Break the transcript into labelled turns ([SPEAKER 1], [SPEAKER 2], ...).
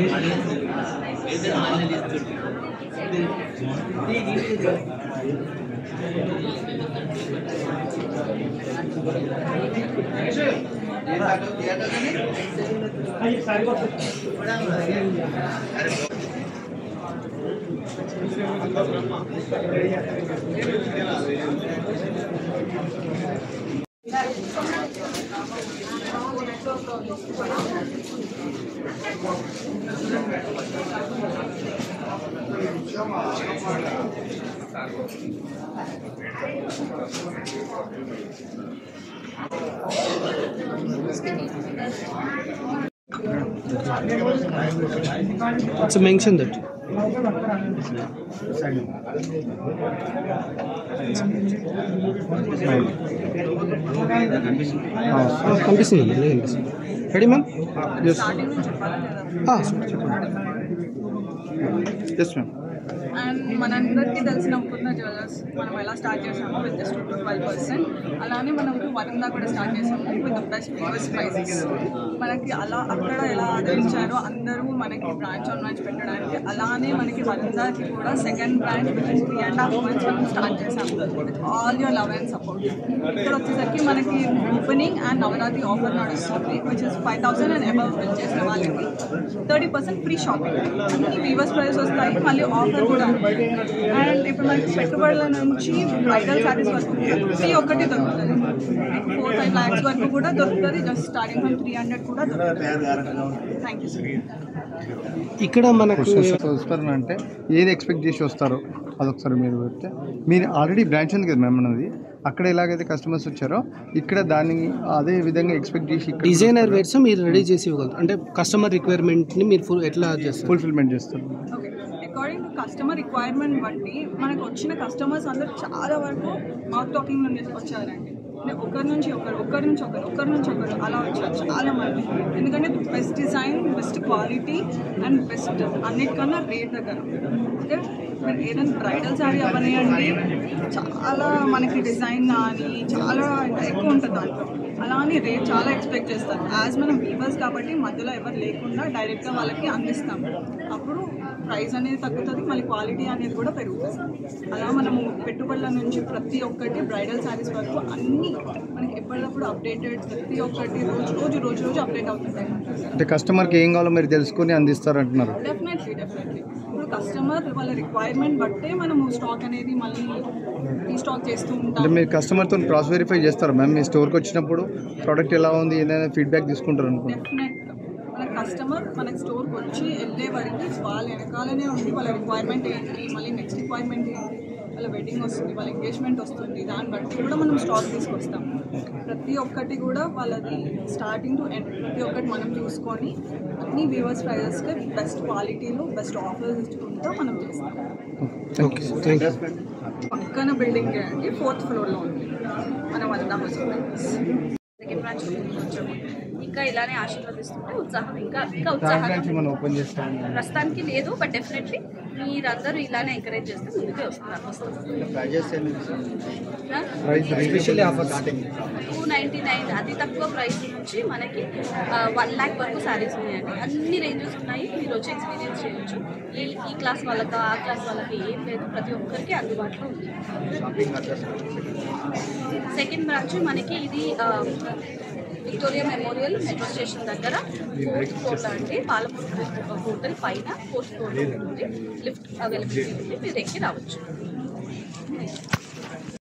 [SPEAKER 1] It's a mention that. Ready, ma'am? Yes. Yes, ma'am.
[SPEAKER 2] And మనందరికీ తెలిసిన పూర్ణ jewellers మనం ఎలా స్టార్ట్ చేసామో విత్ జస్ట్ 12%. అలానే మనం వరందా కూడా స్టార్ట్ చేసాము విత్ ద బెస్ట్ ప్రైజెస్. మనకి అలా అక్కడ ఎలా ఆదరించారో అందరూ మనకి బ్రాంచ్ ఆన్ బ్రాంచ్ పెట్టడానికి, అలానే మనకి వరందాకి కూడా సెకండ్ బ్రాంచ్ విత్ 3.5 months మనం స్టార్ట్ చేసాము with all your love and support. ఇక్కడ వచ్చేసరికి మనకి ఓపెనింగ్ అండ్ నవరాత్రి ఆఫర్ నడుస్తుంది which is 5,000 and above bill చేసిన వాళ్ళకి 30% ఫ్రీ షాపింగ్. అన్ని వీవర్స్ ప్రైస్ వస్తాయి, మళ్ళీ ఆఫర్ కూడా. అండ్ ఇప్పుడు మనకి పెట్టుబడుల నుంచి బ్రైడల్ శారీస్ వరకు ప్రతి ఒక్కటి దొరుకుతుంది. 4-5 lakhs వరకు కూడా దొరుకుతుంది. జస్ట్ స్టార్టింగ్ ఫ్రమ్ 300 కూడా దొరుకుతుంది. Thank you sir.
[SPEAKER 1] ఇక్కడ మనకు
[SPEAKER 3] అంటే ఏది ఎక్స్పెక్ట్ చేసి వస్తారో అదొకసారి మీరు చెప్తే. మీరు ఆల్రెడీ బ్రాంచ్ ఉంది కదా మ్యామ్ అన్నది, అక్కడ ఎలాగైతే కస్టమర్స్ వచ్చారో ఇక్కడ దాన్ని అదే విధంగా ఎక్స్పెక్ట్ చేసి
[SPEAKER 1] డిజైనర్ వేర్స్ మీరు రెడీ చేసి ఇవ్వగలరు. అంటే కస్టమర్ రిక్వైర్మెంట్ని మీరు ఎట్లా చేస్తారు,
[SPEAKER 3] ఫుల్ఫిల్మెంట్ చేస్తారు?
[SPEAKER 2] Okay, according to customer requirement బట్టి మనకు వచ్చిన కస్టమర్స్ అందరూ చాలా వరకు మౌత్ టాకింగ్ నుండి వచ్చారండి. ఒకరి నుంచి ఒకరు అలా వచ్చారు చాలా మంది. ఎందుకంటే best design, best quality and best అన్నిటికన్నా రేట్ దగ్గర. ఓకే, మీరు ఏదైనా బ్రైడల్ శారీ అవనియండి, చాలా మనకి డిజైన్ కానీ చాలా ఎక్కువ ఉంటుంది దాంట్లో. అలా అని రేట్ చాలా ఎక్స్పెక్ట్ చేస్తారు. యాజ్ మనం వీవర్స్ కాబట్టి మధ్యలో ఎవరు లేకుండా డైరెక్ట్గా వాళ్ళకి అందిస్తాము. అప్పుడు ప్రైస్ అనేది తగ్గుతుంది, మళ్ళీ క్వాలిటీ అనేది కూడా పెరుగుతుంది. అలా మనము పెట్టుబడుల నుంచి ప్రతి ఒక్కటి బ్రైడల్ శారీస్ వరకు అన్నీ మనకి ఎప్పటికప్పుడు అప్డేటెడ్, ప్రతి ఒక్కటి రోజు అప్డేట్ అవుతుంటాయి.
[SPEAKER 3] అంటే కస్టమర్కి ఏం కావాలో మీరు తెలుసుకొని అందిస్తారంటున్నారు?
[SPEAKER 2] డెఫినెట్లీ. ఇప్పుడు కస్టమర్ వాళ్ళ రిక్వైర్మెంట్ బట్టే మనము స్టాక్ అనేది మళ్ళీ రీస్టాక్ చేస్తూ ఉంటాం.
[SPEAKER 3] అంటే మీరు కస్టమర్తో క్రాస్ వెరిఫై చేస్తారు మ్యామ్? మీ స్టోర్కి వచ్చినప్పుడు ప్రోడక్ట్ ఎలా ఉంది ఏదైనా ఫీడ్బ్యాక్ తీసుకుంటారు అనుకో?
[SPEAKER 2] డెఫినెట్గా మన కస్టమర్ మనకి స్టోర్కి వచ్చి వెళ్ళే వరకు వాళ్ళ వెనకాలనే ఉండి వాళ్ళ రిక్వైర్మెంట్ ఏంటి, మళ్ళీ నెక్స్ట్ రిక్వైర్మెంట్ ఏంటి, వాళ్ళ వెడ్డింగ్ వస్తుంది, వాళ్ళ ఎంగేజ్మెంట్ వస్తుంది, దాన్ని బట్టి కూడా మనం స్టాక్ తీసుకొస్తాం. ప్రతి ఒక్కటి కూడా వాళ్ళది స్టార్టింగ్ టు ఎండ్ ప్రతి ఒక్కటి మనం చూసుకొని అన్ని వ్యూవర్స్ ప్రైజెస్కి బెస్ట్ క్వాలిటీలో బెస్ట్ ఆఫర్స్ ఇచ్చుకుంటూ మనం చేస్తాం. పక్కన బిల్డింగ్ అండి, 4th floor ఉంది మన వరందా హౌసింగ్. సెకండ్ బ్రాంచ్ వచ్చాము. ఇంకా ఇలానే ఆశీర్వదిస్తుంటే ఉత్సాహం ఇంకా ఉత్సాహంగా
[SPEAKER 3] ఓపెన్ చేస్తాం
[SPEAKER 2] ప్రస్తుతానికి లేదు, బట్ డెఫినెట్లీ మీరందరూ ఇలానే ఎంకరేజ్ చేస్తే ముందుకే వస్తున్నారు. 299 అతి తక్కువ ప్రైస్ నుంచి మనకి 1 lakh వరకు శారీస్ ఉన్నాయండి. అన్ని రేంజెస్ ఉన్నాయి, మీరు వచ్చి ఎక్స్పీరియన్స్ చేయొచ్చు. ఈ క్లాస్ వాళ్ళకి ఆ క్లాస్ వాళ్ళకి ఏం లేదు, ప్రతి ఒక్కరికి అందుబాటులో ఉంది. సెకండ్ బ్రాంచ్ మనకి ఇది విక్టోరియా మెమోరియల్ మెట్రో స్టేషన్ దగ్గర 4th floor అండి. పాలమూరు హోటల్ పైన 4th floor ఉంటుంది. లిఫ్ట్ అవైలబిలిటీ ఉంది, మీరు ఎక్కి రావచ్చు.